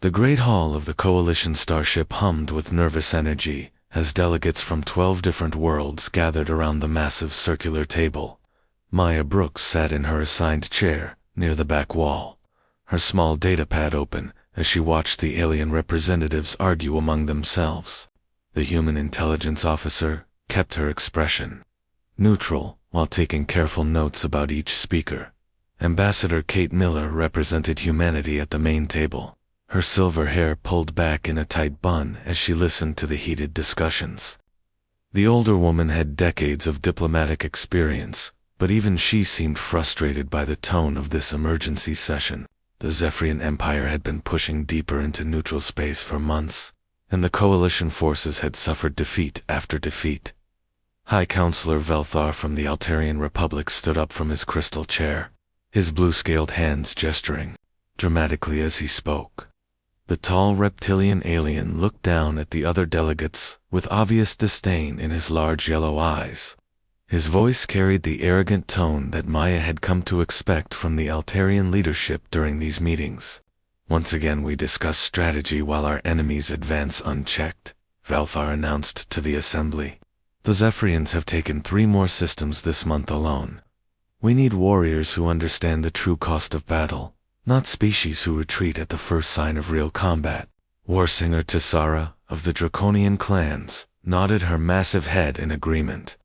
The great hall of the Coalition starship hummed with nervous energy as delegates from 12 different worlds gathered around the massive circular table. Maya Brooks sat in her assigned chair near the back wall, her small datapad open as she watched the alien representatives argue among themselves. The human intelligence officer kept her expression neutral while taking careful notes about each speaker. Ambassador Kate Miller represented humanity at the main table, her silver hair pulled back in a tight bun as she listened to the heated discussions. The older woman had decades of diplomatic experience, but even she seemed frustrated by the tone of this emergency session. The Zephyrian Empire had been pushing deeper into neutral space for months, and the Coalition forces had suffered defeat after defeat. High Counselor Velthar from the Altarian Republic stood up from his crystal chair, his blue-scaled hands gesturing dramatically as he spoke. The tall reptilian alien looked down at the other delegates with obvious disdain in his large yellow eyes. His voice carried the arrogant tone that Maya had come to expect from the Altarian leadership during these meetings. Once again we discuss strategy while our enemies advance unchecked, Velthar announced to the assembly. The Zephyrians have taken 3 more systems this month alone. We need warriors who understand the true cost of battle, not species who retreat at the first sign of real combat. Warsinger Tessara, of the Draconian clans, nodded her massive head in agreement.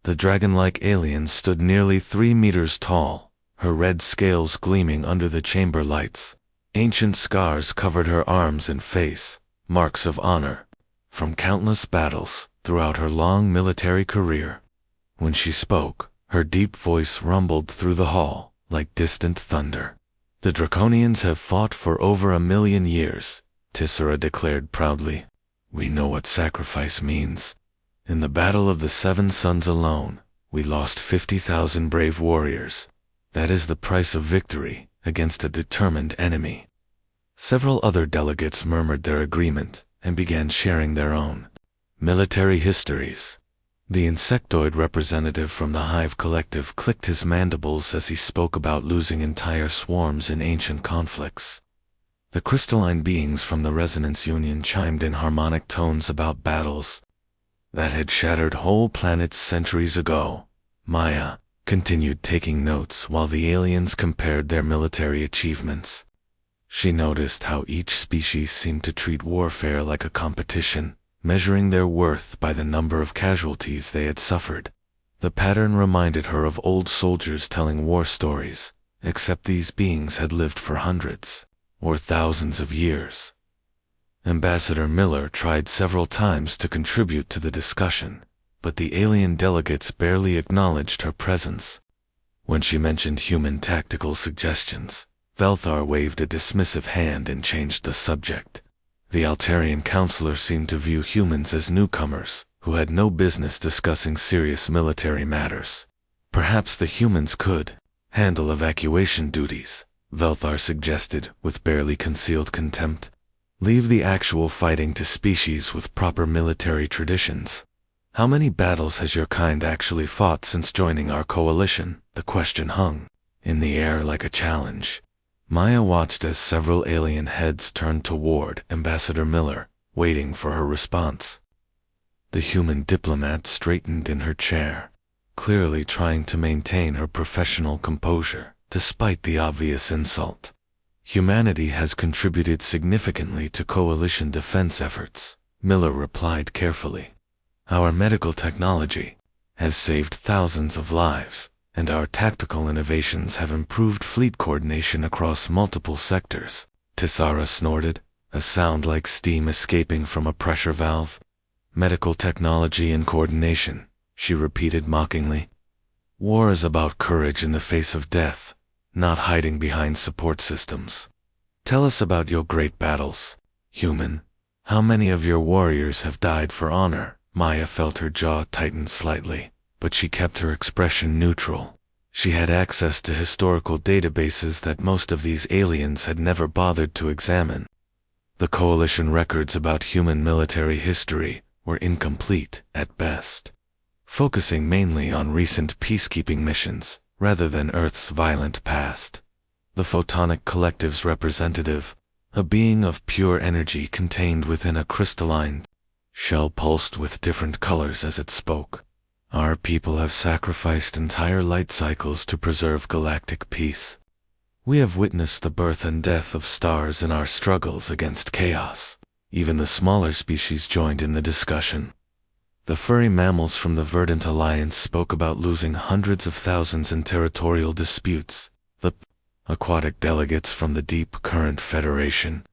The dragon-like alien stood nearly 3 meters tall, her red scales gleaming under the chamber lights. Ancient scars covered her arms and face, marks of honor, from countless battles throughout her long military career. When she spoke, her deep voice rumbled through the hall like distant thunder. The Draconians have fought for over 1,000,000 years, Tessara declared proudly. We know what sacrifice means. In the Battle of the 7 Suns alone, we lost 50,000 brave warriors. That is the price of victory against a determined enemy. Several other delegates murmured their agreement and began sharing their own military histories. The insectoid representative from the Hive Collective clicked his mandibles as he spoke about losing entire swarms in ancient conflicts. The crystalline beings from the Resonance Union chimed in harmonic tones about battles that had shattered whole planets centuries ago. Maya continued taking notes while the aliens compared their military achievements. She noticed how each species seemed to treat warfare like a competition, measuring their worth by the number of casualties they had suffered. The pattern reminded her of old soldiers telling war stories, except these beings had lived for hundreds or thousands of years. Ambassador Miller tried several times to contribute to the discussion, but the alien delegates barely acknowledged her presence. When she mentioned human tactical suggestions, Velthar waved a dismissive hand and changed the subject. The Altarian counselor seemed to view humans as newcomers who had no business discussing serious military matters. Perhaps the humans could handle evacuation duties, Velthar suggested with barely concealed contempt. Leave the actual fighting to species with proper military traditions. How many battles has your kind actually fought since joining our coalition? The question hung in the air like a challenge. Maya watched as several alien heads turned toward Ambassador Miller, waiting for her response. The human diplomat straightened in her chair, clearly trying to maintain her professional composure, despite the obvious insult. Humanity has contributed significantly to coalition defense efforts, Miller replied carefully. Our medical technology has saved thousands of lives, and our tactical innovations have improved fleet coordination across multiple sectors. Tessara snorted, a sound like steam escaping from a pressure valve. Medical technology and coordination, she repeated mockingly. War is about courage in the face of death, not hiding behind support systems. Tell us about your great battles, human. How many of your warriors have died for honor? Maya felt her jaw tighten slightly, but she kept her expression neutral. She had access to historical databases that most of these aliens had never bothered to examine. The Coalition records about human military history were incomplete at best, focusing mainly on recent peacekeeping missions rather than Earth's violent past. The Photonic Collective's representative, a being of pure energy contained within a crystalline shell pulsed with different colors as it spoke. Our people have sacrificed entire light cycles to preserve galactic peace. We have witnessed the birth and death of stars in our struggles against chaos. Even the smaller species joined in the discussion. The furry mammals from the Verdant Alliance spoke about losing hundreds of thousands in territorial disputes. The aquatic delegates from the Deep Current Federation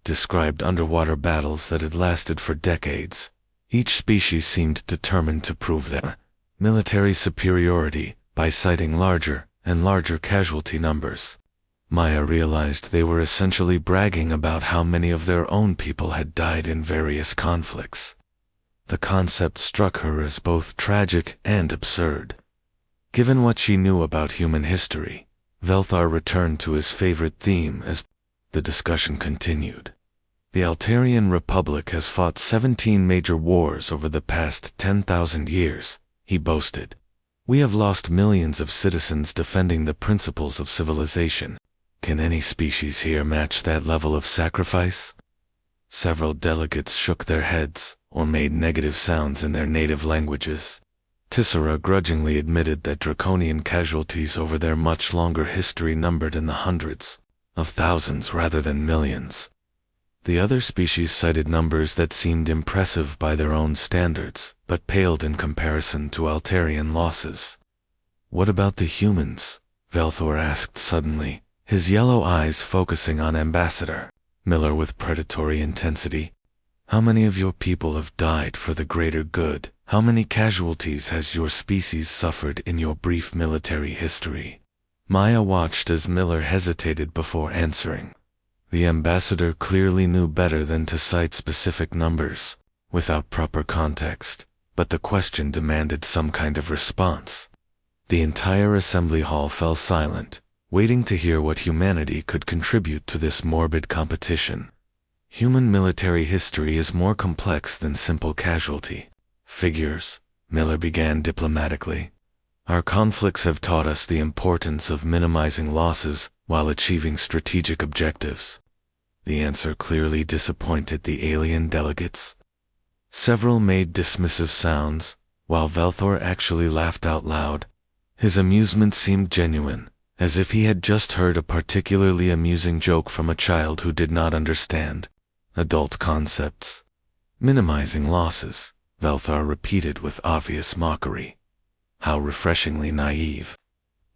described underwater battles that had lasted for decades. Each species seemed determined to prove their military superiority by citing larger and larger casualty numbers. Maya realized they were essentially bragging about how many of their own people had died in various conflicts. The concept struck her as both tragic and absurd. Given what she knew about human history, Velthar returned to his favorite theme as the discussion continued. The Altarian Republic has fought 17 major wars over the past 10,000 years, he boasted. We have lost millions of citizens defending the principles of civilization. Can any species here match that level of sacrifice? Several delegates shook their heads or made negative sounds in their native languages. Tissera grudgingly admitted that draconian casualties over their much longer history numbered in the hundreds of thousands rather than millions. The other species cited numbers that seemed impressive by their own standards, but paled in comparison to Altarian losses. What about the humans? Velthor asked suddenly, his yellow eyes focusing on Ambassador Miller with predatory intensity. How many of your people have died for the greater good? How many casualties has your species suffered in your brief military history? Maya watched as Miller hesitated before answering. The ambassador clearly knew better than to cite specific numbers without proper context, but the question demanded some kind of response. The entire assembly hall fell silent, waiting to hear what humanity could contribute to this morbid competition. Human military history is more complex than simple casualty figures, Miller began diplomatically. Our conflicts have taught us the importance of minimizing losses while achieving strategic objectives. The answer clearly disappointed the alien delegates. Several made dismissive sounds, while Velthor actually laughed out loud. His amusement seemed genuine, as if he had just heard a particularly amusing joke from a child who did not understand adult concepts. Minimizing losses, Velthar repeated with obvious mockery. How refreshingly naive.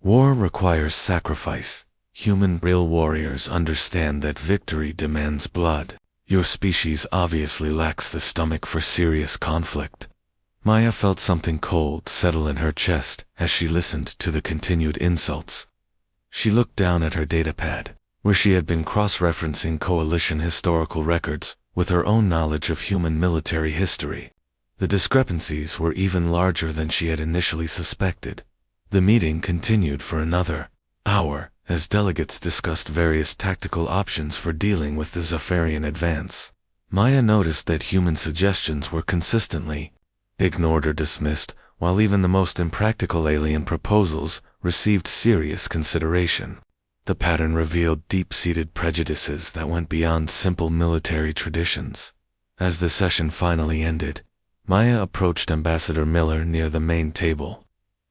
War requires sacrifice. Human real warriors understand that victory demands blood. Your species obviously lacks the stomach for serious conflict. Maya felt something cold settle in her chest as she listened to the continued insults. She looked down at her datapad, where she had been cross-referencing coalition historical records with her own knowledge of human military history. The discrepancies were even larger than she had initially suspected. The meeting continued for another hour as delegates discussed various tactical options for dealing with the Zephyrian advance. Maya noticed that human suggestions were consistently ignored or dismissed, while even the most impractical alien proposals received serious consideration. The pattern revealed deep-seated prejudices that went beyond simple military traditions. As the session finally ended, Maya approached Ambassador Miller near the main table.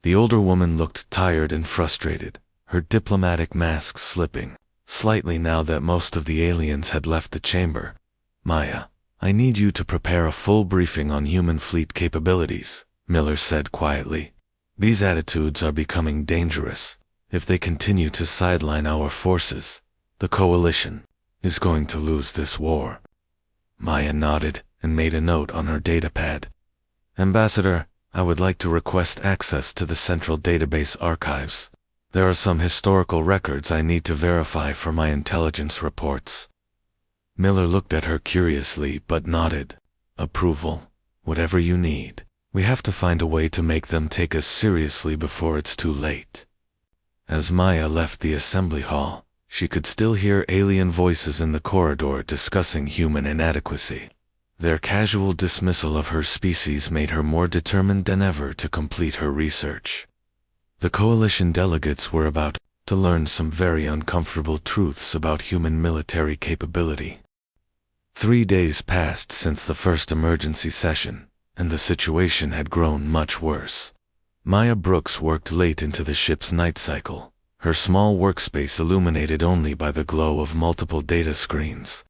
The older woman looked tired and frustrated, her diplomatic mask slipping slightly now that most of the aliens had left the chamber. Maya, I need you to prepare a full briefing on human fleet capabilities, Miller said quietly. These attitudes are becoming dangerous. If they continue to sideline our forces, the coalition is going to lose this war. Maya nodded and made a note on her datapad. Ambassador, I would like to request access to the central database archives. There are some historical records I need to verify for my intelligence reports. Miller looked at her curiously but nodded. Approval. Whatever you need. We have to find a way to make them take us seriously before it's too late. As Maya left the assembly hall, she could still hear alien voices in the corridor discussing human inadequacy. Their casual dismissal of her species made her more determined than ever to complete her research. The coalition delegates were about to learn some very uncomfortable truths about human military capability. 3 days passed since the first emergency session, and the situation had grown much worse. Maya Brooks worked late into the ship's night cycle, her small workspace illuminated only by the glow of multiple data screens.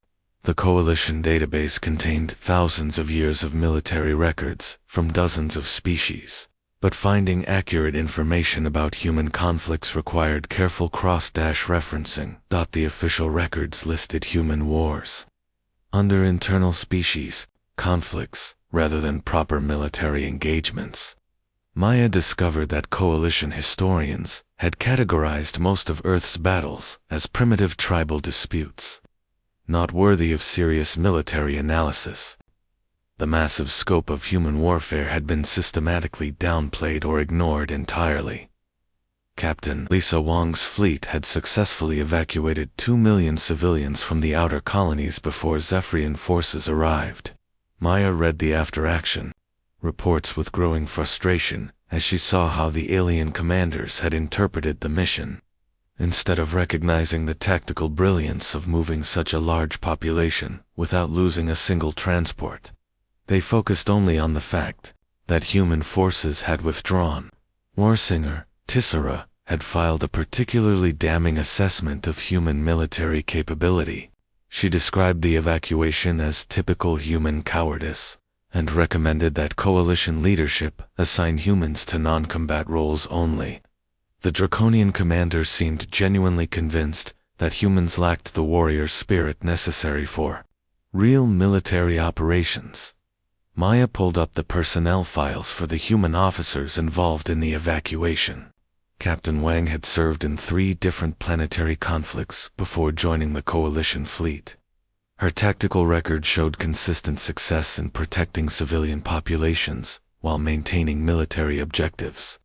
The Coalition database contained thousands of years of military records from dozens of species, but finding accurate information about human conflicts required careful cross-referencing. The official records listed human wars under internal species conflicts rather than proper military engagements. Maya discovered that Coalition historians had categorized most of Earth's battles as primitive tribal disputes, not worthy of serious military analysis. The massive scope of human warfare had been systematically downplayed or ignored entirely. Captain Lisa Wong's fleet had successfully evacuated 2 million civilians from the outer colonies before Zephyrian forces arrived. Maya read the after-action reports with growing frustration as she saw how the alien commanders had interpreted the mission. Instead of recognizing the tactical brilliance of moving such a large population without losing a single transport, they focused only on the fact that human forces had withdrawn. Warsinger Tissera had filed a particularly damning assessment of human military capability. She described the evacuation as typical human cowardice, and recommended that Coalition leadership assign humans to non-combat roles only. The Draconian commander seemed genuinely convinced that humans lacked the warrior spirit necessary for real military operations. Maya pulled up the personnel files for the human officers involved in the evacuation. Captain Wang had served in 3 different planetary conflicts before joining the Coalition fleet. Her tactical record showed consistent success in protecting civilian populations while maintaining military objectives.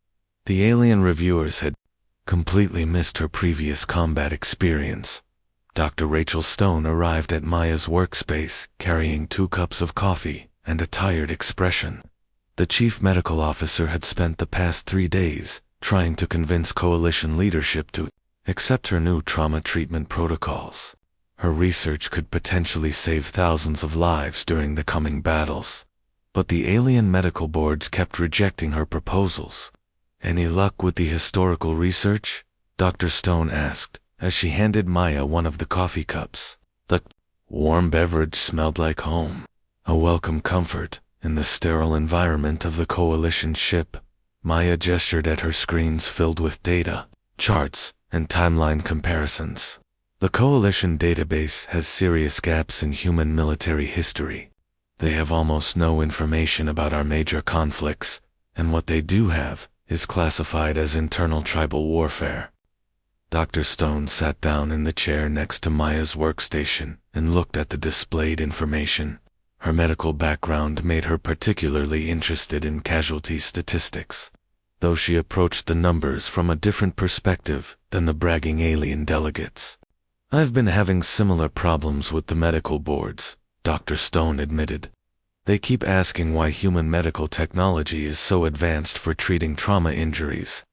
The alien reviewers had completely missed her previous combat experience. Dr. Rachel Stone arrived at Maya's workspace carrying 2 cups of coffee and a tired expression. The chief medical officer had spent the past 3 days trying to convince Coalition leadership to accept her new trauma treatment protocols. Her research could potentially save thousands of lives during the coming battles. But the alien medical boards kept rejecting her proposals. "Any luck with the historical research?" Dr. Stone asked, as she handed Maya one of the coffee cups. The warm beverage smelled like home, a welcome comfort in the sterile environment of the Coalition ship. Maya gestured at her screens filled with data, charts, and timeline comparisons. The Coalition database has serious gaps in human military history. They have almost no information about our major conflicts, and what they do have is classified as internal tribal warfare. Dr. Stone sat down in the chair next to Maya's workstation and looked at the displayed information. Her medical background made her particularly interested in casualty statistics, though she approached the numbers from a different perspective than the bragging alien delegates. "I've been having similar problems with the medical boards," Dr. Stone admitted. "They keep asking why human medical technology is so advanced for treating trauma injuries.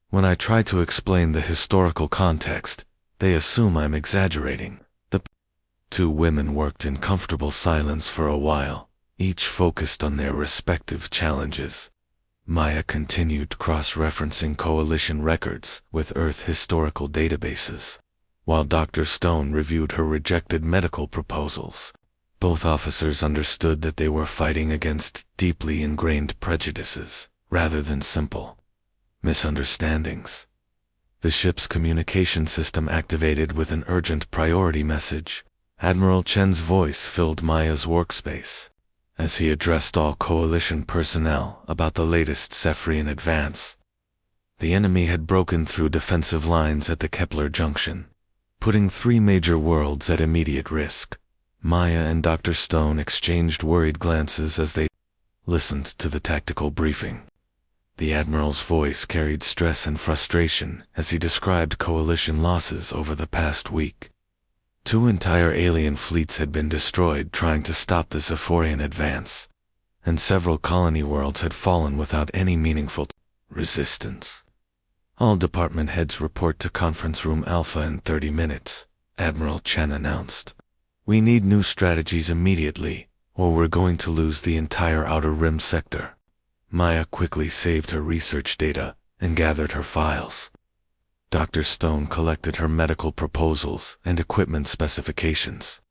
When I try to explain the historical context, they assume I'm exaggerating." The 2 women worked in comfortable silence for a while, each focused on their respective challenges. Maya continued cross-referencing Coalition records with Earth historical databases, while Dr. Stone reviewed her rejected medical proposals. Both officers understood that they were fighting against deeply ingrained prejudices, rather than simple misunderstandings. The ship's communication system activated with an urgent priority message. Admiral Chen's voice filled Maya's workspace as he addressed all Coalition personnel about the latest Zephyrian advance. The enemy had broken through defensive lines at the Kepler Junction, putting 3 major worlds at immediate risk. Maya and Dr. Stone exchanged worried glances as they listened to the tactical briefing. The Admiral's voice carried stress and frustration as he described Coalition losses over the past week. 2 entire alien fleets had been destroyed trying to stop the Zephyrian advance, and several colony worlds had fallen without any meaningful resistance. All department heads report to Conference Room Alpha in 30 minutes, Admiral Chen announced. We need new strategies immediately, or we're going to lose the entire Outer Rim sector. Maya quickly saved her research data and gathered her files. Dr. Stone collected her medical proposals and equipment specifications.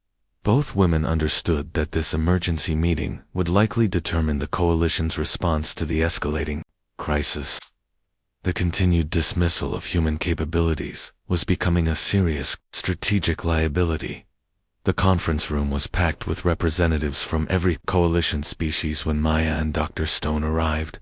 Both women understood that this emergency meeting would likely determine the Coalition's response to the escalating crisis. The continued dismissal of human capabilities was becoming a serious strategic liability. The conference room was packed with representatives from every Coalition species when Maya and Dr. Stone arrived.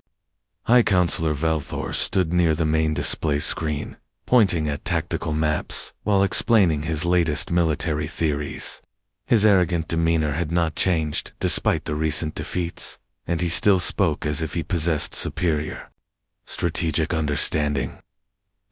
High Counselor Velthor stood near the main display screen, pointing at tactical maps while explaining his latest military theories. His arrogant demeanor had not changed despite the recent defeats, and he still spoke as if he possessed superior strategic understanding.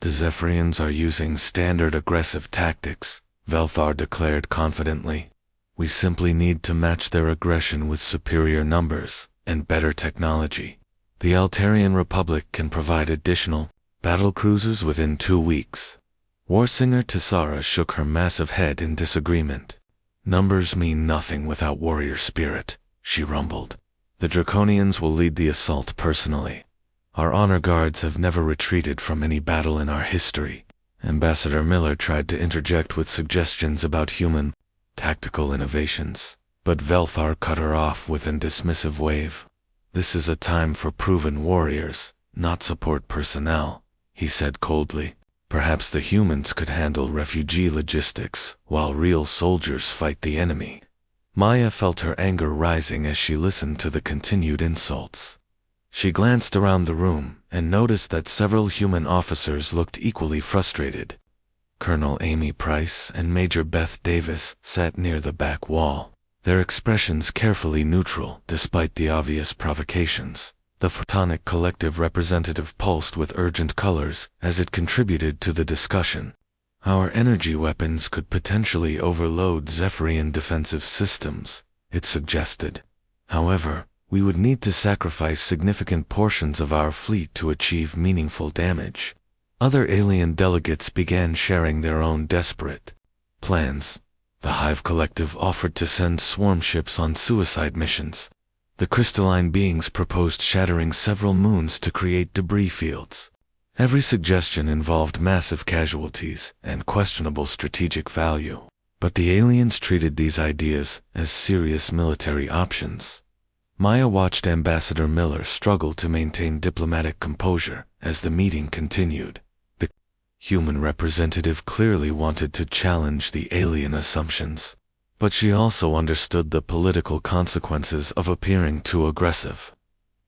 The Zephyrians are using standard aggressive tactics, Velthar declared confidently. We simply need to match their aggression with superior numbers and better technology. The Altarian Republic can provide additional battle cruisers within 2 weeks. Warsinger Tessara shook her massive head in disagreement. Numbers mean nothing without warrior spirit, she rumbled. The Draconians will lead the assault personally. Our honor guards have never retreated from any battle in our history. Ambassador Miller tried to interject with suggestions about human tactical innovations, but Velthar cut her off with a dismissive wave. This is a time for proven warriors, not support personnel, he said coldly. Perhaps the humans could handle refugee logistics, while real soldiers fight the enemy. Maya felt her anger rising as she listened to the continued insults. She glanced around the room and noticed that several human officers looked equally frustrated. Colonel Amy Price and Major Beth Davis sat near the back wall, their expressions carefully neutral despite the obvious provocations. The Photonic Collective representative pulsed with urgent colors as it contributed to the discussion. Our energy weapons could potentially overload Zephyrian defensive systems, it suggested. However, we would need to sacrifice significant portions of our fleet to achieve meaningful damage. Other alien delegates began sharing their own desperate plans. The Hive Collective offered to send swarm ships on suicide missions. The crystalline beings proposed shattering several moons to create debris fields. Every suggestion involved massive casualties and questionable strategic value, but the aliens treated these ideas as serious military options. Maya watched Ambassador Miller struggle to maintain diplomatic composure as the meeting continued. The human representative clearly wanted to challenge the alien assumptions, but she also understood the political consequences of appearing too aggressive.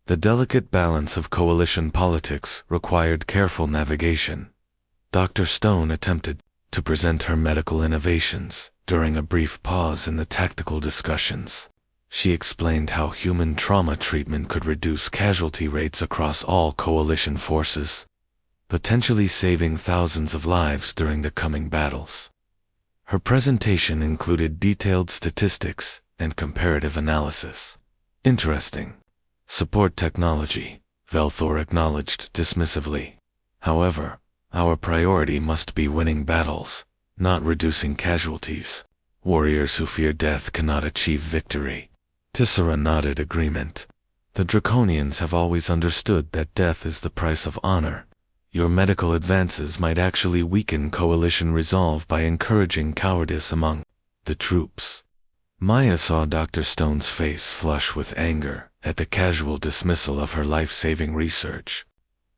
The delicate balance of coalition politics required careful navigation. Dr. Stone attempted to present her medical innovations during a brief pause in the tactical discussions. She explained how human trauma treatment could reduce casualty rates across all coalition forces, potentially saving thousands of lives during the coming battles. Her presentation included detailed statistics and comparative analysis. Interesting. Support technology, Velthor acknowledged dismissively. However, our priority must be winning battles, not reducing casualties. Warriors who fear death cannot achieve victory. Tessara nodded agreement. The Draconians have always understood that death is the price of honor. Your medical advances might actually weaken coalition resolve by encouraging cowardice among the troops. Maya saw Dr. Stone's face flush with anger at the casual dismissal of her life-saving research.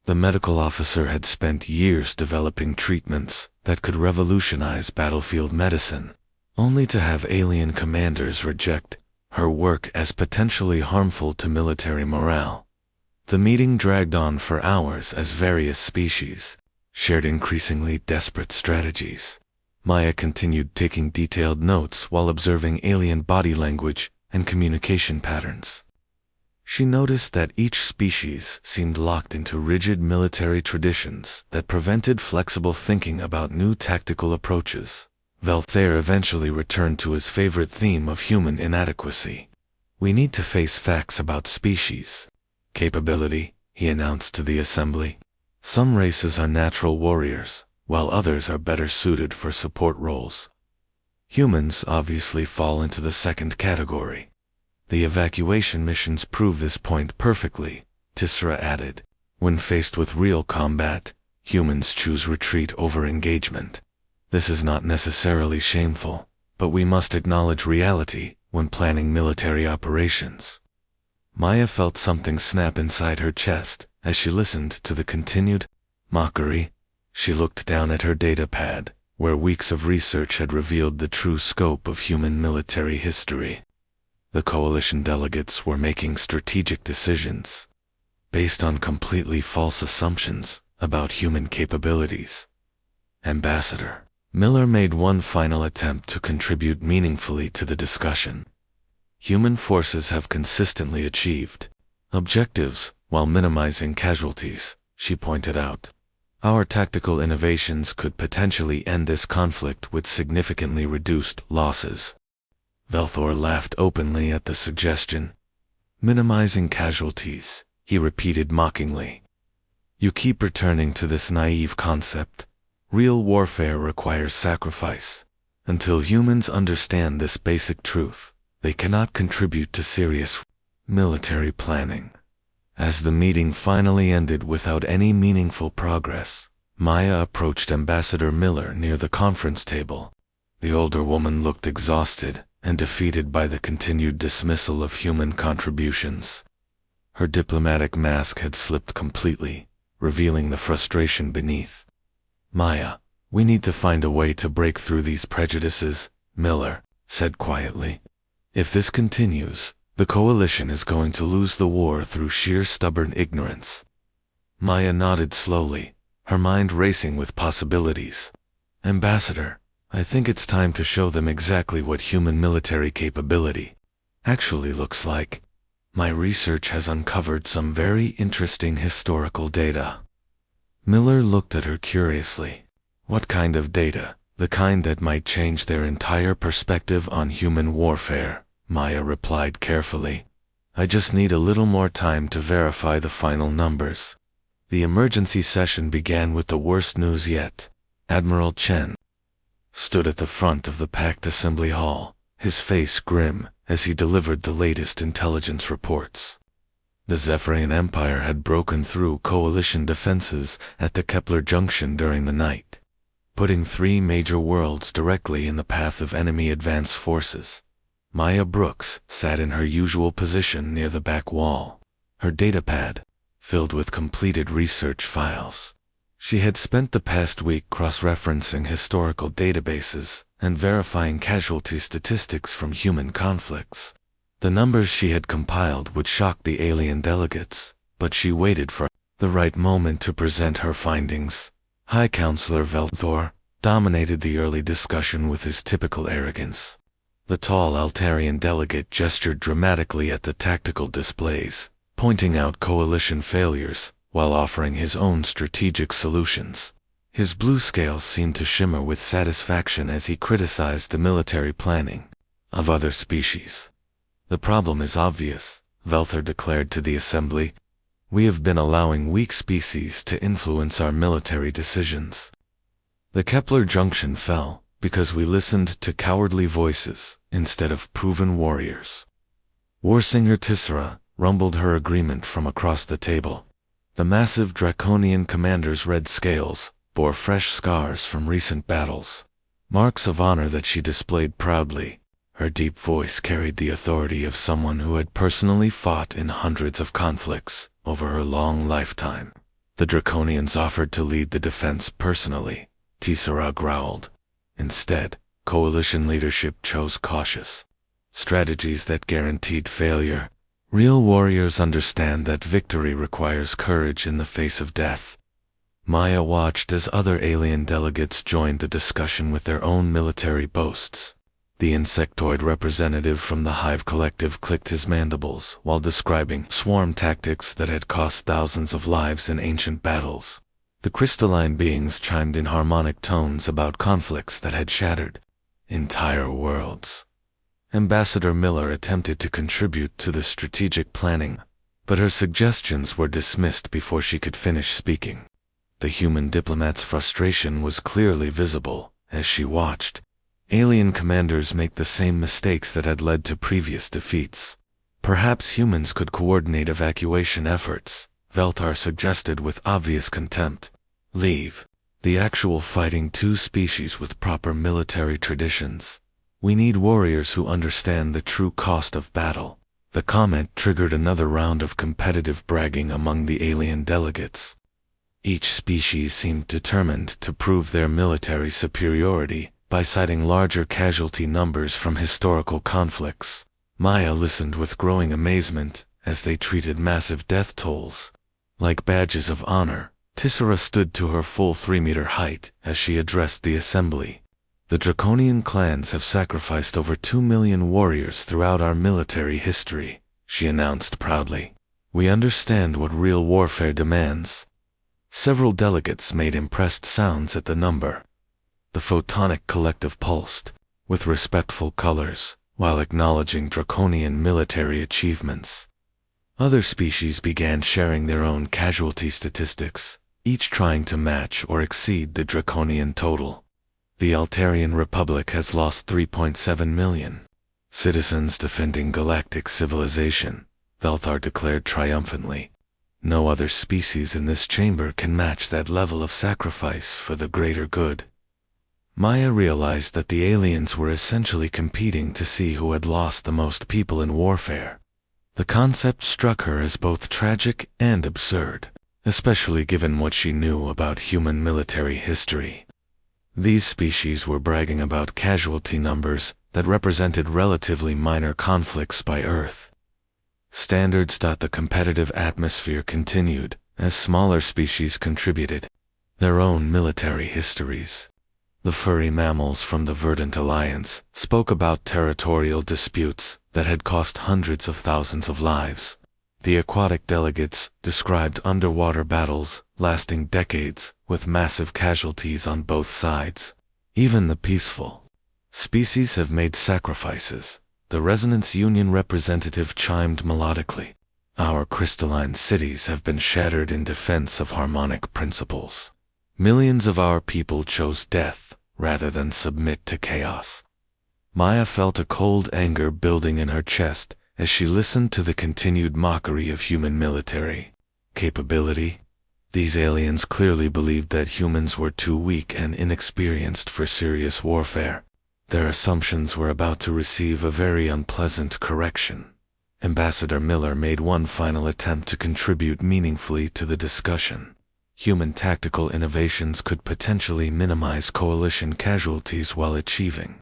The medical officer had spent years developing treatments that could revolutionize battlefield medicine, only to have alien commanders reject her work as potentially harmful to military morale. The meeting dragged on for hours as various species shared increasingly desperate strategies. Maya continued taking detailed notes while observing alien body language and communication patterns. She noticed that each species seemed locked into rigid military traditions that prevented flexible thinking about new tactical approaches. Velthar eventually returned to his favorite theme of human inadequacy. We need to face facts about species capability, he announced to the assembly. Some races are natural warriors, while others are better suited for support roles. Humans obviously fall into the second category. The evacuation missions prove this point perfectly, Tisra added. When faced with real combat, humans choose retreat over engagement. This is not necessarily shameful, but we must acknowledge reality when planning military operations. Maya felt something snap inside her chest as she listened to the continued mockery. She looked down at her datapad, where weeks of research had revealed the true scope of human military history. The coalition delegates were making strategic decisions based on completely false assumptions about human capabilities. Ambassador Miller made one final attempt to contribute meaningfully to the discussion. Human forces have consistently achieved objectives while minimizing casualties, she pointed out. Our tactical innovations could potentially end this conflict with significantly reduced losses. Velthor laughed openly at the suggestion. Minimizing casualties, he repeated mockingly. You keep returning to this naive concept. Real warfare requires sacrifice. Until humans understand this basic truth, they cannot contribute to serious military planning. As the meeting finally ended without any meaningful progress, Maya approached Ambassador Miller near the conference table. The older woman looked exhausted and defeated by the continued dismissal of human contributions. Her diplomatic mask had slipped completely, revealing the frustration beneath. Maya, we need to find a way to break through these prejudices, Miller said quietly. If this continues, the coalition is going to lose the war through sheer stubborn ignorance. Maya nodded slowly, her mind racing with possibilities. Ambassador, I think it's time to show them exactly what human military capability actually looks like. My research has uncovered some very interesting historical data. Miller looked at her curiously. What kind of data? The kind that might change their entire perspective on human warfare, Maya replied carefully. I just need a little more time to verify the final numbers. The emergency session began with the worst news yet. Admiral Chen stood at the front of the packed assembly hall, his face grim as he delivered the latest intelligence reports. The Zephyrian Empire had broken through coalition defenses at the Kepler Junction during the night, putting 3 major worlds directly in the path of enemy advance forces. Maya Brooks sat in her usual position near the back wall, her datapad filled with completed research files. She had spent the past week cross-referencing historical databases and verifying casualty statistics from human conflicts. The numbers she had compiled would shock the alien delegates, but she waited for the right moment to present her findings. High Counselor Velthor dominated the early discussion with his typical arrogance. The tall Altarian delegate gestured dramatically at the tactical displays, pointing out coalition failures while offering his own strategic solutions. His blue scales seemed to shimmer with satisfaction as he criticized the military planning of other species. The problem is obvious, Velthor declared to the assembly. We have been allowing weak species to influence our military decisions. The Kepler Junction fell because we listened to cowardly voices instead of proven warriors. Warsinger Tisra rumbled her agreement from across the table. The massive draconian commander's red scales bore fresh scars from recent battles, marks of honor that she displayed proudly. Her deep voice carried the authority of someone who had personally fought in hundreds of conflicts over her long lifetime. The Draconians offered to lead the defense personally, Tisra growled. Instead, coalition leadership chose cautious strategies that guaranteed failure. Real warriors understand that victory requires courage in the face of death. Maya watched as other alien delegates joined the discussion with their own military boasts. The insectoid representative from the Hive Collective clicked his mandibles while describing swarm tactics that had cost thousands of lives in ancient battles. The crystalline beings chimed in harmonic tones about conflicts that had shattered entire worlds. Ambassador Miller attempted to contribute to the strategic planning, but her suggestions were dismissed before she could finish speaking. The human diplomat's frustration was clearly visible as she watched alien commanders make the same mistakes that had led to previous defeats. Perhaps humans could coordinate evacuation efforts, Veltar suggested with obvious contempt. Leave the actual fighting two species with proper military traditions. We need warriors who understand the true cost of battle. The comment triggered another round of competitive bragging among the alien delegates. Each species seemed determined to prove their military superiority by citing larger casualty numbers from historical conflicts. Maya listened with growing amazement as they treated massive death tolls like badges of honor. Tissera stood to her full 3-meter height as she addressed the assembly. The Draconian clans have sacrificed over 2 million warriors throughout our military history, she announced proudly. We understand what real warfare demands. Several delegates made impressed sounds at the number. The photonic collective pulsed, with respectful colors, while acknowledging Draconian military achievements. Other species began sharing their own casualty statistics, each trying to match or exceed the Draconian total. The Altarian Republic has lost 3.7 million citizens defending galactic civilization, Veltar declared triumphantly. No other species in this chamber can match that level of sacrifice for the greater good. Maya realized that the aliens were essentially competing to see who had lost the most people in warfare. The concept struck her as both tragic and absurd, especially given what she knew about human military history. These species were bragging about casualty numbers that represented relatively minor conflicts by Earth standards. The competitive atmosphere continued as smaller species contributed their own military histories. The furry mammals from the Verdant Alliance spoke about territorial disputes that had cost hundreds of thousands of lives. The aquatic delegates described underwater battles lasting decades with massive casualties on both sides. Even the peaceful species have made sacrifices, the Resonance Union representative chimed melodically. Our crystalline cities have been shattered in defense of harmonic principles. Millions of our people chose death rather than submit to chaos. Maya felt a cold anger building in her chest as she listened to the continued mockery of human military capability. These aliens clearly believed that humans were too weak and inexperienced for serious warfare. Their assumptions were about to receive a very unpleasant correction. Ambassador Miller made one final attempt to contribute meaningfully to the discussion. Human tactical innovations could potentially minimize coalition casualties while achieving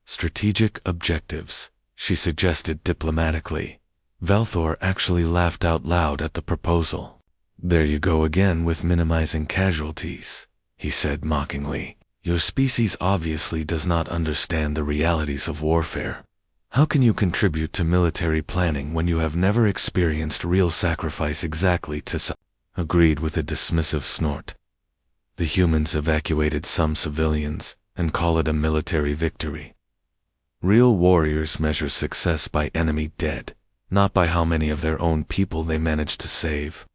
strategic objectives, she suggested diplomatically. Velthor actually laughed out loud at the proposal. There you go again with minimizing casualties, he said mockingly. Your species obviously does not understand the realities of warfare. How can you contribute to military planning when you have never experienced real sacrifice? Exactly, Tissa agreed with a dismissive snort. The humans evacuated some civilians and call it a military victory. Real warriors measure success by enemy dead, not by how many of their own people they managed to save.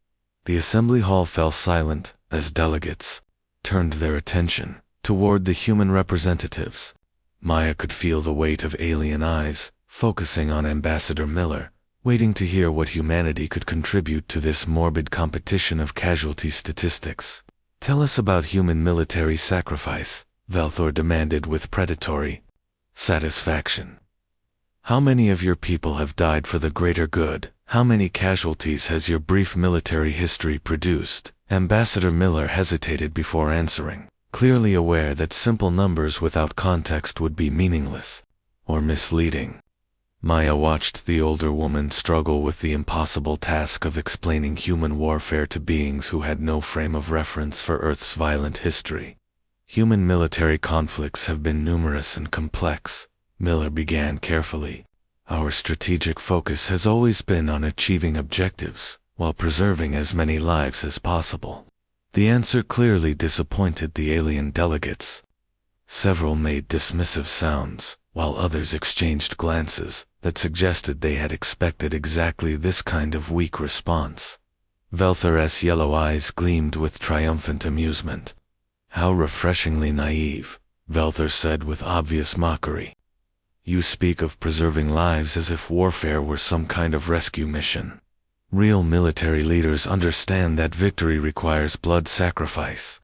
The assembly hall fell silent as delegates turned their attention toward the human representatives. Maya could feel the weight of alien eyes focusing on Ambassador Miller, waiting to hear what humanity could contribute to this morbid competition of casualty statistics. Tell us about human military sacrifice, Velthor demanded with predatory satisfaction. How many of your people have died for the greater good? How many casualties has your brief military history produced? Ambassador Miller hesitated before answering, clearly aware that simple numbers without context would be meaningless or misleading. Maya watched the older woman struggle with the impossible task of explaining human warfare to beings who had no frame of reference for Earth's violent history. Human military conflicts have been numerous and complex, Miller began carefully. Our strategic focus has always been on achieving objectives, while preserving as many lives as possible. The answer clearly disappointed the alien delegates. Several made dismissive sounds, while others exchanged glances that suggested they had expected exactly this kind of weak response. Velthor's yellow eyes gleamed with triumphant amusement. "How refreshingly naive," Velthor said with obvious mockery. "You speak of preserving lives as if warfare were some kind of rescue mission. Real military leaders understand that victory requires blood sacrifice."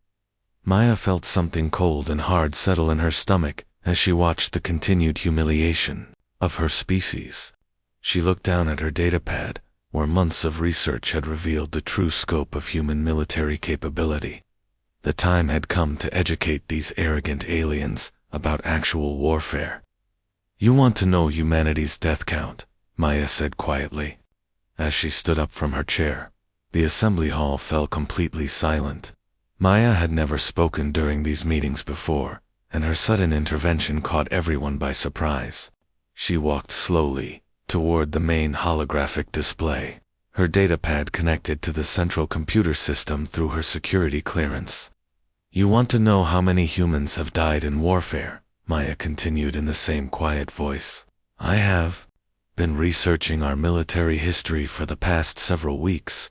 Maya felt something cold and hard settle in her stomach as she watched the continued humiliation of her species. She looked down at her datapad, where months of research had revealed the true scope of human military capability. The time had come to educate these arrogant aliens about actual warfare. "You want to know humanity's death count," Maya said quietly. As she stood up from her chair, the assembly hall fell completely silent. Maya had never spoken during these meetings before, and her sudden intervention caught everyone by surprise. She walked slowly toward the main holographic display, her datapad connected to the central computer system through her security clearance. "You want to know how many humans have died in warfare?" Maya continued in the same quiet voice. "I have been researching our military history for the past several weeks.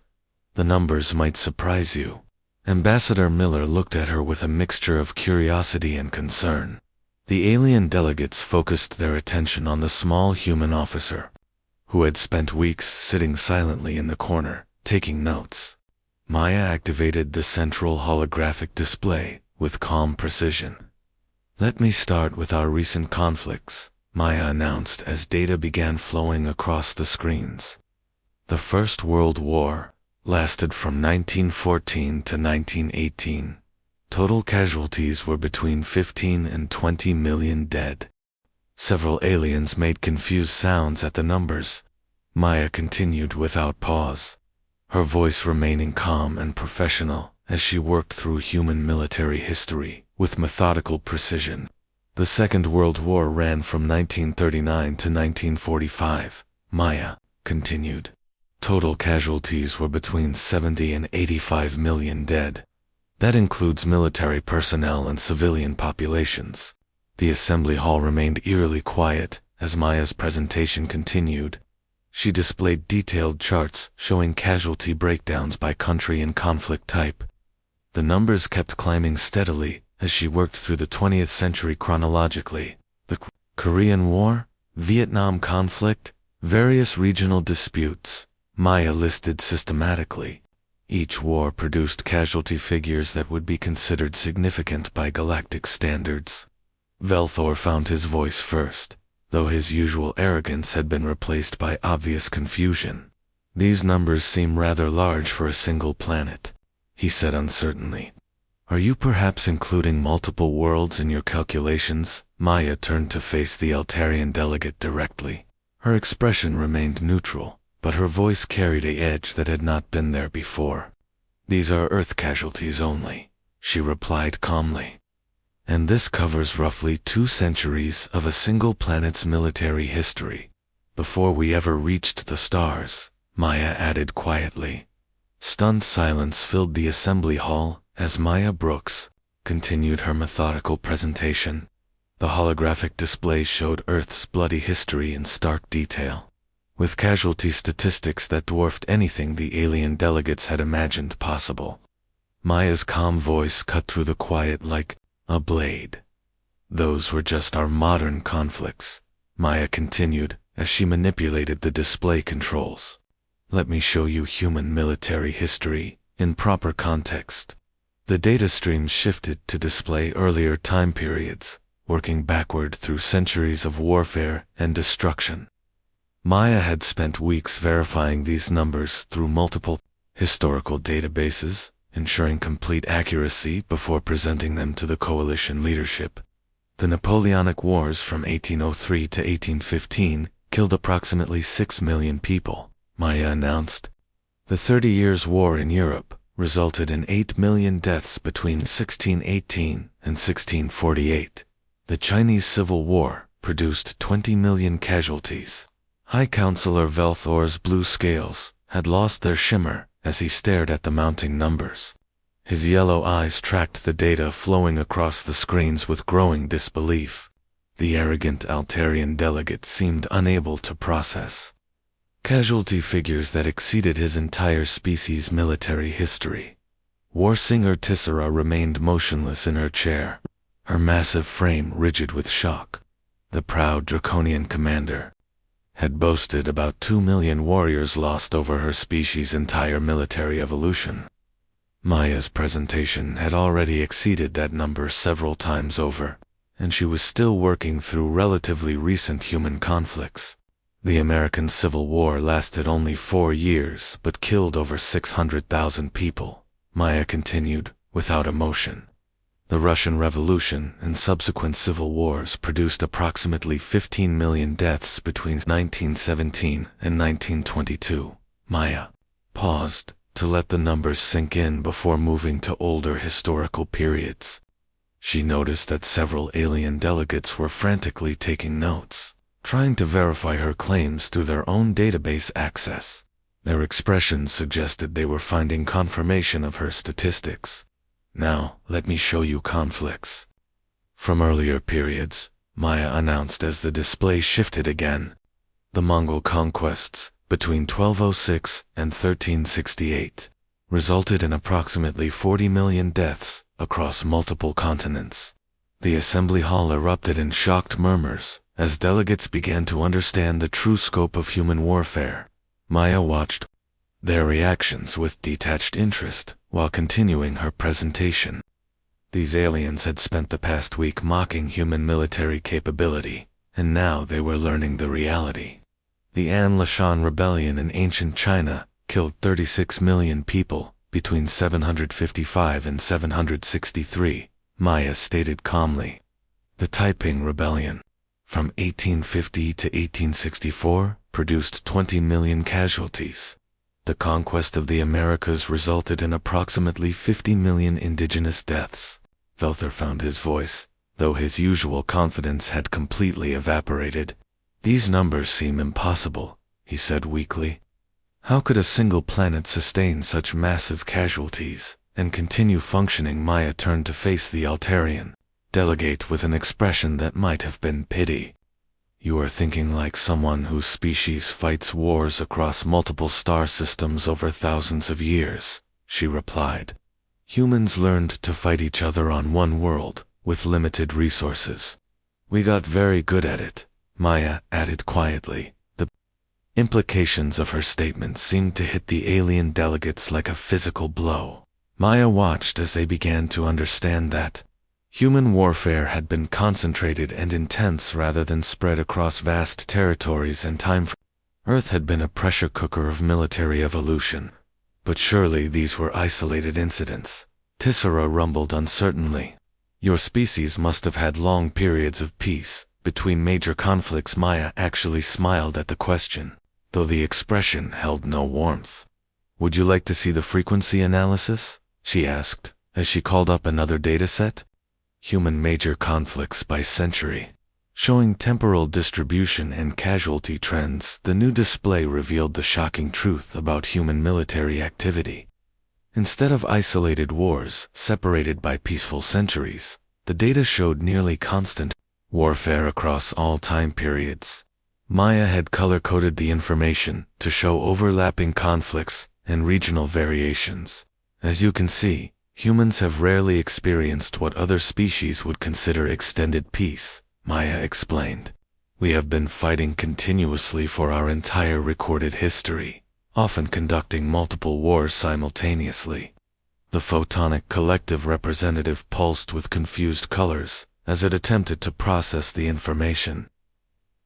The numbers might surprise you." Ambassador Miller looked at her with a mixture of curiosity and concern. The alien delegates focused their attention on the small human officer, who had spent weeks sitting silently in the corner, taking notes. Maya activated the central holographic display with calm precision. "Let me start with our recent conflicts," Maya announced as data began flowing across the screens. "The First World War lasted from 1914 to 1918. Total casualties were between 15 and 20 million dead." Several aliens made confused sounds at the numbers. Maya continued without pause, her voice remaining calm and professional as she worked through human military history with methodical precision. "The Second World War ran from 1939 to 1945, Maya continued. Total casualties were between 70 and 85 million dead. That includes military personnel and civilian populations." The assembly hall remained eerily quiet as Maya's presentation continued. She displayed detailed charts showing casualty breakdowns by country and conflict type. The numbers kept climbing steadily as she worked through the 20th century chronologically. The Korean War, Vietnam conflict, various regional disputes, Maya listed systematically. Each war produced casualty figures that would be considered significant by galactic standards. Velthor found his voice first, though his usual arrogance had been replaced by obvious confusion. "These numbers seem rather large for a single planet," he said uncertainly. "Are you perhaps including multiple worlds in your calculations?" Maya turned to face the Altarian delegate directly. Her expression remained neutral, but her voice carried an edge that had not been there before. "These are Earth casualties only," she replied calmly. "And this covers roughly 2 centuries of a single planet's military history, before we ever reached the stars," Maya added quietly. Stunned silence filled the assembly hall as Maya Brooks continued her methodical presentation. The holographic display showed Earth's bloody history in stark detail, with casualty statistics that dwarfed anything the alien delegates had imagined possible. Maya's calm voice cut through the quiet like a blade. "Those were just our modern conflicts," Maya continued as she manipulated the display controls. "Let me show you human military history in proper context." The data streams shifted to display earlier time periods, working backward through centuries of warfare and destruction. Maya had spent weeks verifying these numbers through multiple historical databases, ensuring complete accuracy before presenting them to the coalition leadership. The Napoleonic Wars from 1803 to 1815 killed approximately 6 million people, Maya announced. The 30 Years' War in Europe resulted in 8 million deaths between 1618 and 1648. The Chinese Civil War produced 20 million casualties. High Counselor Velthor's blue scales had lost their shimmer as he stared at the mounting numbers. His yellow eyes tracked the data flowing across the screens with growing disbelief. The arrogant Altarian delegate seemed unable to process. Casualty figures that exceeded his entire species' military history. War singer Tissera remained motionless in her chair, her massive frame rigid with shock. The proud draconian commander had boasted about 2 million warriors lost over her species' entire military evolution. Maya's presentation had already exceeded that number several times over, and she was still working through relatively recent human conflicts. The American Civil War lasted only 4 years but killed over 600,000 people, Maya continued, without emotion. The Russian Revolution and subsequent civil wars produced approximately 15 million deaths between 1917 and 1922. Maya paused to let the numbers sink in before moving to older historical periods. She noticed that several alien delegates were frantically taking notes, trying to verify her claims through their own database access. Their expressions suggested they were finding confirmation of her statistics. Now, let me show you conflicts from earlier periods, Maya announced as the display shifted again. The Mongol conquests between 1206 and 1368 resulted in approximately 40 million deaths across multiple continents. The assembly hall erupted in shocked murmurs as delegates began to understand the true scope of human warfare. Maya watched their reactions with detached interest while continuing her presentation. These aliens had spent the past week mocking human military capability, and now they were learning the reality. The An Lashan rebellion in ancient China killed 36 million people between 755 and 763, Maya stated calmly. The Taiping Rebellion from 1850 to 1864 produced 20 million casualties. The conquest of the Americas resulted in approximately 50 million indigenous deaths. Velther found his voice, though his usual confidence had completely evaporated. These numbers seem impossible, he said weakly. How could a single planet sustain such massive casualties and continue functioning? Maya turned to face the Altarian delegate with an expression that might have been pity. You are thinking like someone whose species fights wars across multiple star systems over thousands of years, she replied. Humans learned to fight each other on one world, with limited resources. We got very good at it, Maya added quietly. The implications of her statement seemed to hit the alien delegates like a physical blow. Maya watched as they began to understand that human warfare had been concentrated and intense rather than spread across vast territories and time. Earth had been a pressure cooker of military evolution. But surely these were isolated incidents. Tissera rumbled uncertainly. Your species must have had long periods of peace between major conflicts. Maya actually smiled at the question, though the expression held no warmth. Would you like to see the frequency analysis? She asked, as she called up another dataset. Human major conflicts by century, showing temporal distribution and casualty trends. The new display revealed the shocking truth about human military activity. Instead of isolated wars separated by peaceful centuries, the data showed nearly constant warfare across all time periods. Maya had color-coded the information to show overlapping conflicts and regional variations. As you can see, humans have rarely experienced what other species would consider extended peace, Maya explained. We have been fighting continuously for our entire recorded history, often conducting multiple wars simultaneously. The photonic collective representative pulsed with confused colors as it attempted to process the information.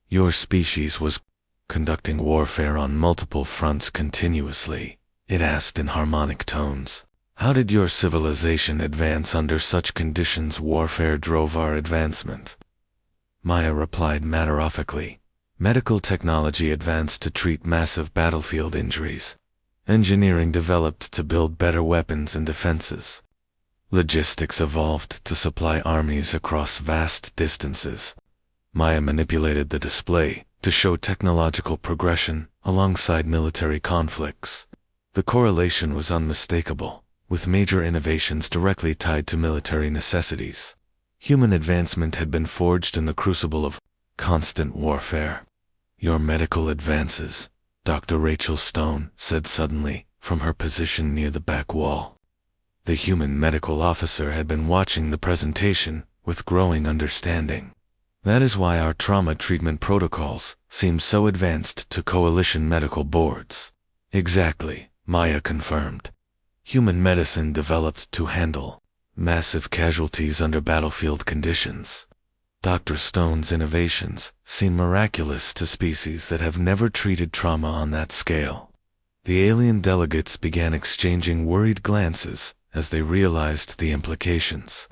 Your species was conducting warfare on multiple fronts continuously, it asked in harmonic tones. How did your civilization advance under such conditions? Warfare drove our advancement, Maya replied matter-of-factly. Medical technology advanced to treat massive battlefield injuries. Engineering developed to build better weapons and defenses. Logistics evolved to supply armies across vast distances. Maya manipulated the display to show technological progression alongside military conflicts. The correlation was unmistakable, with major innovations directly tied to military necessities. Human advancement had been forged in the crucible of constant warfare. Your medical advances, Dr. Rachel Stone said suddenly, from her position near the back wall. The human medical officer had been watching the presentation with growing understanding. That is why our trauma treatment protocols seem so advanced to coalition medical boards. Exactly, Maya confirmed. Human medicine developed to handle massive casualties under battlefield conditions. Dr. Stone's innovations seem miraculous to species that have never treated trauma on that scale. The alien delegates began exchanging worried glances as they realized the implications.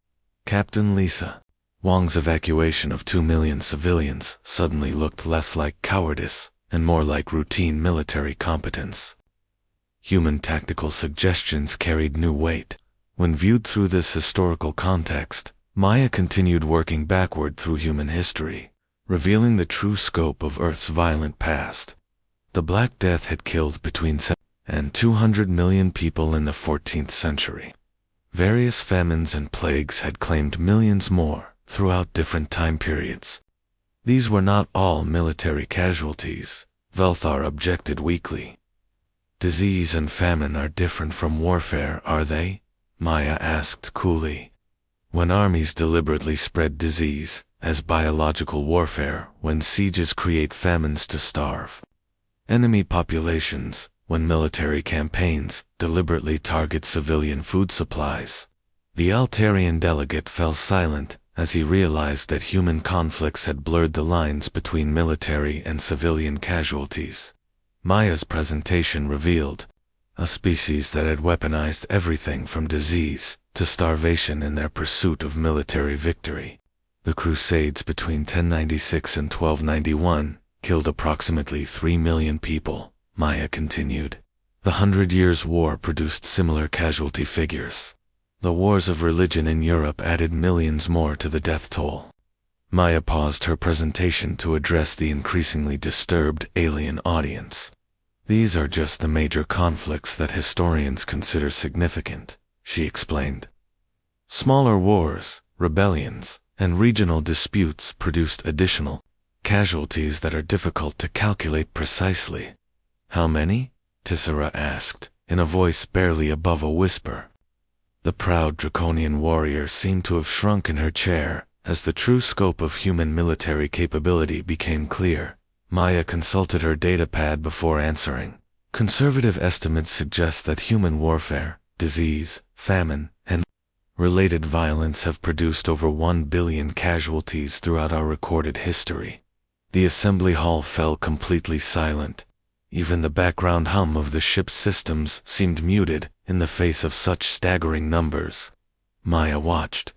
Captain Lisa Wang's evacuation of 2 million civilians suddenly looked less like cowardice and more like routine military competence. Human tactical suggestions carried new weight. When viewed through this historical context, Maya continued working backward through human history, revealing the true scope of Earth's violent past. The Black Death had killed between 7 and 200 million people in the 14th century. Various famines and plagues had claimed millions more throughout different time periods. These were not all military casualties, Velthar objected weakly. Disease and famine are different from warfare, are they? Maya asked coolly. When armies deliberately spread disease, as biological warfare, when sieges create famines to starve. Enemy populations, when military campaigns deliberately target civilian food supplies. The Altarian delegate fell silent as he realized that human conflicts had blurred the lines between military and civilian casualties. Maya's presentation revealed a species that had weaponized everything from disease to starvation in their pursuit of military victory. The Crusades between 1096 and 1291 killed approximately 3 million people, Maya continued. The 100 Years' War produced similar casualty figures. The wars of religion in Europe added millions more to the death toll. Maya paused her presentation to address the increasingly disturbed alien audience. These are just the major conflicts that historians consider significant, she explained. Smaller wars, rebellions, and regional disputes produced additional casualties that are difficult to calculate precisely. How many? Tissera asked, in a voice barely above a whisper. The proud draconian warrior seemed to have shrunk in her chair as the true scope of human military capability became clear. Maya consulted her datapad before answering. Conservative estimates suggest that human warfare, disease, famine, and related violence have produced over 1 billion casualties throughout our recorded history. The assembly hall fell completely silent. Even the background hum of the ship's systems seemed muted in the face of such staggering numbers. Maya watched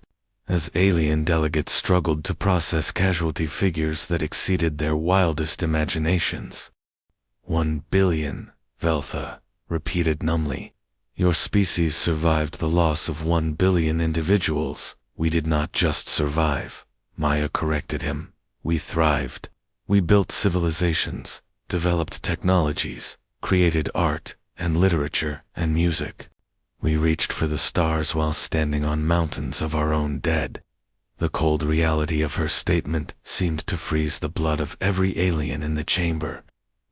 as alien delegates struggled to process casualty figures that exceeded their wildest imaginations. 1 billion, Veltha repeated numbly. Your species survived the loss of 1 billion individuals. We did not just survive, Maya corrected him. We thrived. We built civilizations, developed technologies, created art and literature and music. We reached for the stars while standing on mountains of our own dead. The cold reality of her statement seemed to freeze the blood of every alien in the chamber.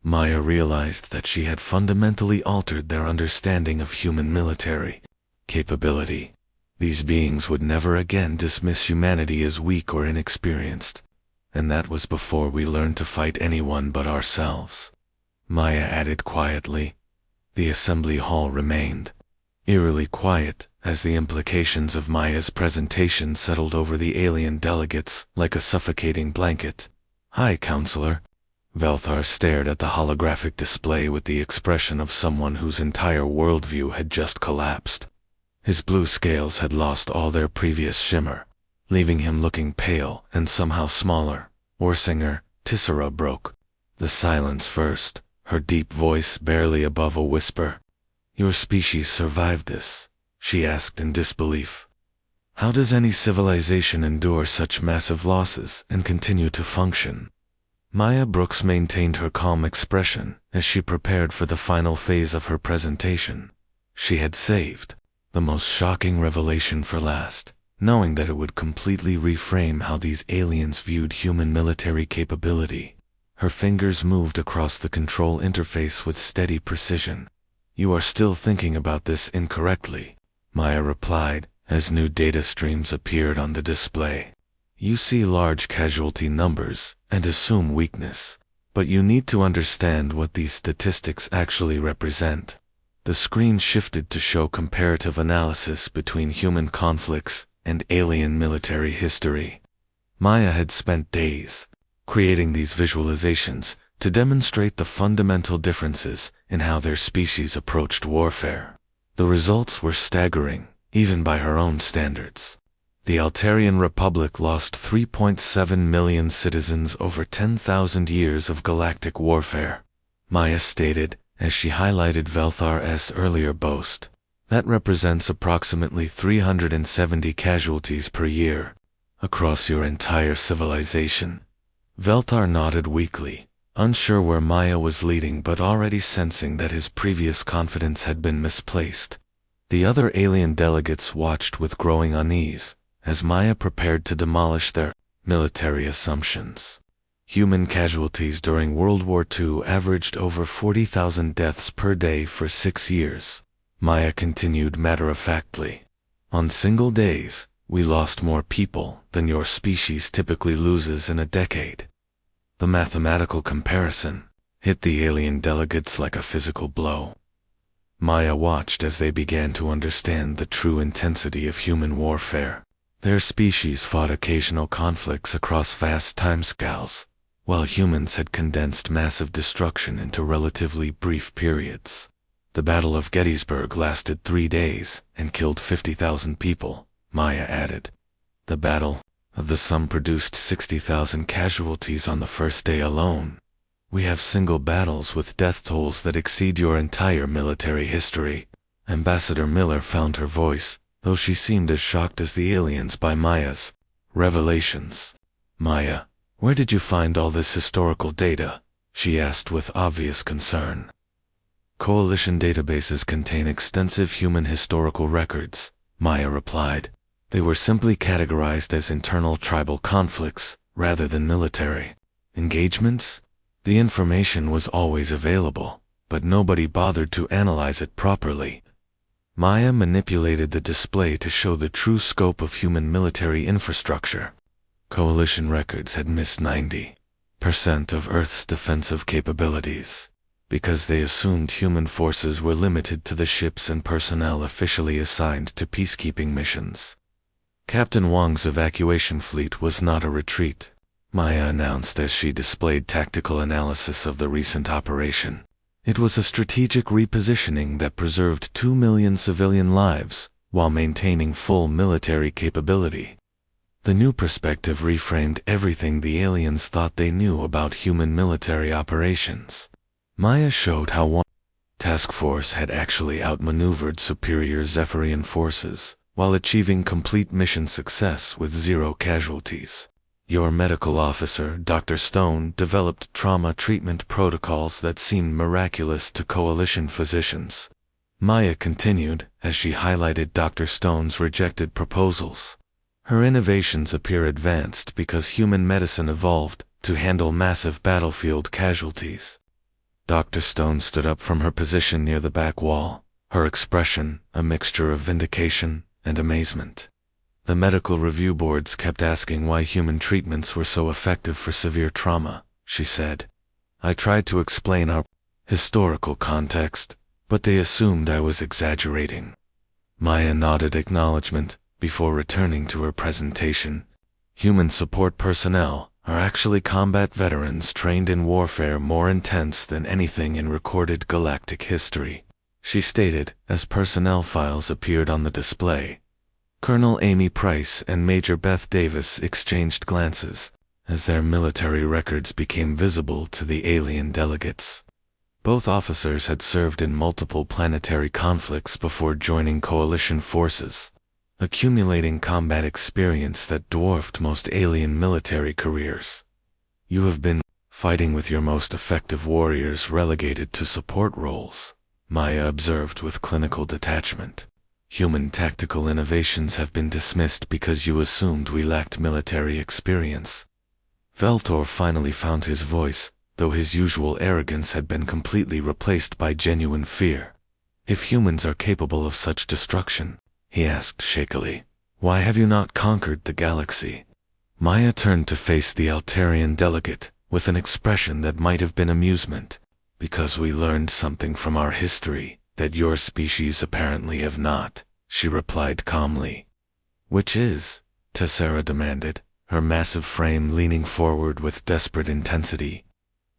Maya realized that she had fundamentally altered their understanding of human military capability. These beings would never again dismiss humanity as weak or inexperienced. And that was before we learned to fight anyone but ourselves. Maya added quietly. The assembly hall remained eerily quiet as the implications of Maya's presentation settled over the alien delegates like a suffocating blanket. Hi, Counselor. Velthar stared at the holographic display with the expression of someone whose entire worldview had just collapsed. His blue scales had lost all their previous shimmer, leaving him looking pale and somehow smaller. Orsinger, Tissera broke the silence first, her deep voice barely above a whisper. Your species survived this, she asked in disbelief. How does any civilization endure such massive losses and continue to function? Maya Brooks maintained her calm expression as she prepared for the final phase of her presentation. She had saved the most shocking revelation for last, knowing that it would completely reframe how these aliens viewed human military capability. Her fingers moved across the control interface with steady precision. "You are still thinking about this incorrectly," Maya replied, as new data streams appeared on the display. "You see large casualty numbers and assume weakness, but you need to understand what these statistics actually represent." The screen shifted to show comparative analysis between human conflicts and alien military history. Maya had spent days creating these visualizations to demonstrate the fundamental differences in how their species approached warfare. The results were staggering, even by her own standards. The Altarian Republic lost 3.7 million citizens over 10,000 years of galactic warfare, Maya stated, as she highlighted Velthar's earlier boast. That represents approximately 370 casualties per year, across your entire civilization. Velthar nodded weakly, unsure where Maya was leading but already sensing that his previous confidence had been misplaced. The other alien delegates watched with growing unease, as Maya prepared to demolish their military assumptions. Human casualties during World War II averaged over 40,000 deaths per day for 6 years. Maya continued matter-of-factly. "On single days, we lost more people than your species typically loses in a decade." The mathematical comparison hit the alien delegates like a physical blow. Maya watched as they began to understand the true intensity of human warfare. Their species fought occasional conflicts across vast timescales, while humans had condensed massive destruction into relatively brief periods. "The Battle of Gettysburg lasted 3 days and killed 50,000 people, Maya added. "The Battle of the Somme produced 60,000 casualties on the first day alone. We have single battles with death tolls that exceed your entire military history." Ambassador Miller found her voice, though she seemed as shocked as the aliens by Maya's revelations. "Maya, where did you find all this historical data?" she asked with obvious concern. "Coalition databases contain extensive human historical records," Maya replied. "They were simply categorized as internal tribal conflicts rather than military engagements. The information was always available, but nobody bothered to analyze it properly." Maya manipulated the display to show the true scope of human military infrastructure. Coalition records had missed 90% of Earth's defensive capabilities, because they assumed human forces were limited to the ships and personnel officially assigned to peacekeeping missions. Captain Wang's evacuation fleet was not a retreat, Maya announced as she displayed tactical analysis of the recent operation. It was a strategic repositioning that preserved 2 million civilian lives while maintaining full military capability. The new perspective reframed everything the aliens thought they knew about human military operations. Maya showed how one task force had actually outmaneuvered superior Zephyrian forces, while achieving complete mission success with 0 casualties. "Your medical officer, Dr. Stone, developed trauma treatment protocols that seemed miraculous to coalition physicians," Maya continued as she highlighted Dr. Stone's rejected proposals. "Her innovations appear advanced because human medicine evolved to handle massive battlefield casualties." Dr. Stone stood up from her position near the back wall, her expression a mixture of vindication and amazement. "The medical review boards kept asking why human treatments were so effective for severe trauma," she said. "I tried to explain our historical context, but they assumed I was exaggerating." Maya nodded acknowledgement before returning to her presentation. "Human support personnel are actually combat veterans trained in warfare more intense than anything in recorded galactic history," she stated as personnel files appeared on the display. Colonel Amy Price and Major Beth Davis exchanged glances as their military records became visible to the alien delegates. Both officers had served in multiple planetary conflicts before joining coalition forces, accumulating combat experience that dwarfed most alien military careers. "You have been fighting with your most effective warriors relegated to support roles," Maya observed with clinical detachment. "Human tactical innovations have been dismissed because you assumed we lacked military experience." Veltor finally found his voice though his usual arrogance had been completely replaced by genuine fear. "If humans are capable of such destruction," he asked shakily, "why have you not conquered the galaxy?" Maya turned to face the Altarian delegate with an expression that might have been amusement. "Because we learned something from our history that your species apparently have not," she replied calmly. "Which is?" Tessera demanded, her massive frame leaning forward with desperate intensity.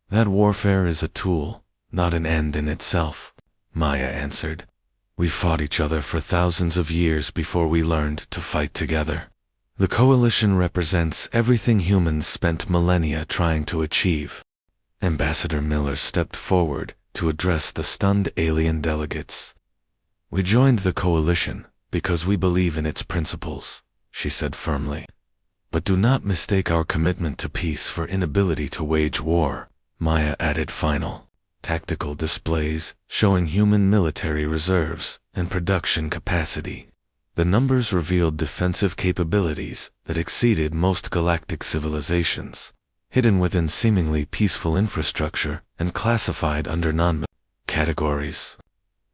"That warfare is a tool, not an end in itself," Maya answered. "We fought each other for thousands of years before we learned to fight together. The Coalition represents everything humans spent millennia trying to achieve." Ambassador Miller stepped forward to address the stunned alien delegates. "We joined the Coalition because we believe in its principles," she said firmly. "But do not mistake our commitment to peace for inability to wage war," Maya added final. Tactical displays showing human military reserves and production capacity. The numbers revealed defensive capabilities that exceeded most galactic civilizations, hidden within seemingly peaceful infrastructure and classified under categories.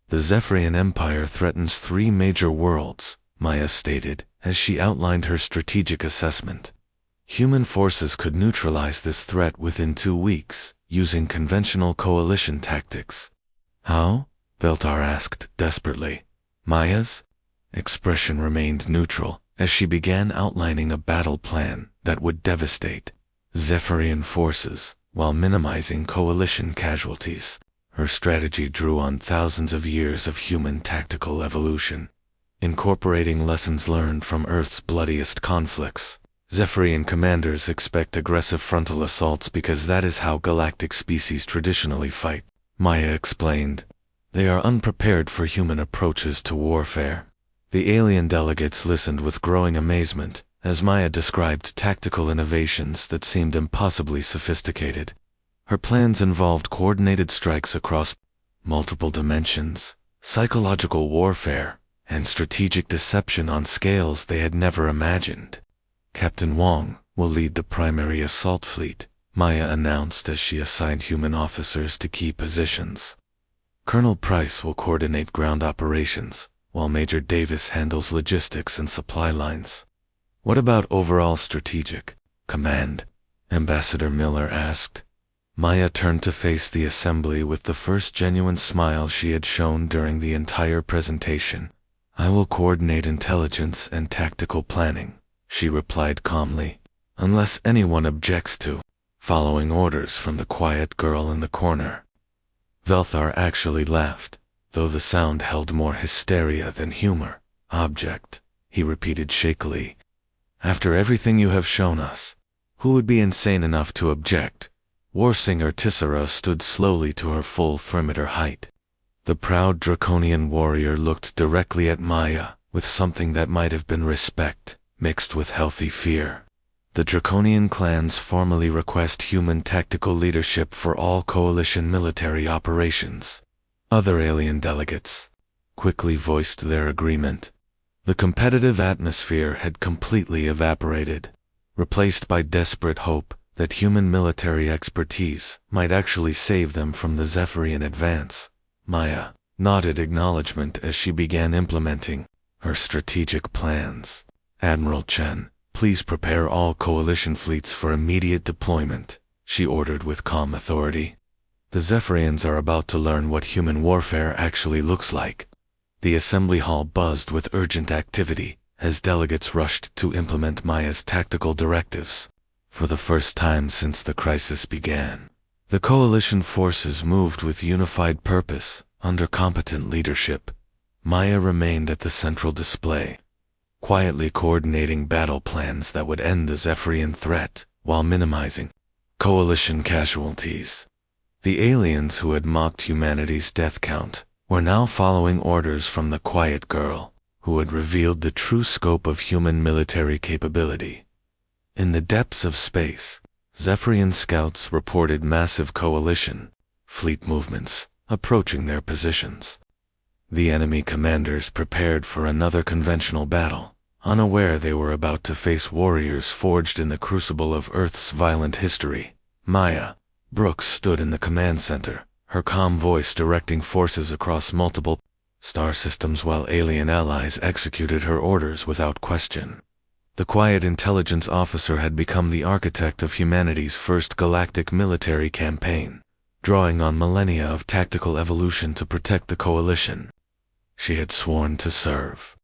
"The Zephyrian Empire threatens 3 major worlds," Maya stated as she outlined her strategic assessment. "Human forces could neutralize this threat within 2 weeks, using conventional coalition tactics." "How?" Veltar asked desperately. Maya's expression remained neutral as she began outlining a battle plan that would devastate Zephyrian forces while minimizing coalition casualties. Her strategy drew on thousands of years of human tactical evolution, incorporating lessons learned from Earth's bloodiest conflicts. Zephyrian commanders expect aggressive frontal assaults because that is how galactic species traditionally fight, Maya explained. They are unprepared for human approaches to warfare. The alien delegates listened with growing amazement as Maya described tactical innovations that seemed impossibly sophisticated. Her plans involved coordinated strikes across multiple dimensions, psychological warfare, and strategic deception on scales they had never imagined. "Captain Wong will lead the primary assault fleet," Maya announced as she assigned human officers to key positions. "Colonel Price will coordinate ground operations, while Major Davis handles logistics and supply lines." "What about overall strategic command?" Ambassador Miller asked. Maya turned to face the assembly with the first genuine smile she had shown during the entire presentation. "I will coordinate intelligence and tactical planning," she replied calmly, "unless anyone objects to following orders from the quiet girl in the corner." Velthar actually laughed, though the sound held more hysteria than humor. "Object," he repeated shakily. "After everything you have shown us, who would be insane enough to object?" Warsinger Tissera stood slowly to her full 3-meter height. The proud draconian warrior looked directly at Maya with something that might have been respect, mixed with healthy fear. "The draconian clans formally request human tactical leadership for all coalition military operations." Other alien delegates quickly voiced their agreement. The competitive atmosphere had completely evaporated, replaced by desperate hope that human military expertise might actually save them from the Zephyrian advance. Maya nodded acknowledgement as she began implementing her strategic plans. "Admiral Chen, please prepare all coalition fleets for immediate deployment," she ordered with calm authority. "The Zephyrians are about to learn what human warfare actually looks like." The assembly hall buzzed with urgent activity as delegates rushed to implement Maya's tactical directives. For the first time since the crisis began, the coalition forces moved with unified purpose under competent leadership. Maya remained at the central display, quietly coordinating battle plans that would end the Zephyrian threat while minimizing coalition casualties. The aliens who had mocked humanity's death count were now following orders from the quiet girl, who had revealed the true scope of human military capability. In the depths of space, Zephyrian scouts reported massive coalition fleet movements approaching their positions. The enemy commanders prepared for another conventional battle, unaware they were about to face warriors forged in the crucible of Earth's violent history. Maya, Brooks stood in the command center, her calm voice directing forces across multiple star systems while alien allies executed her orders without question. The quiet intelligence officer had become the architect of humanity's first galactic military campaign, drawing on millennia of tactical evolution to protect the coalition. She had sworn to serve.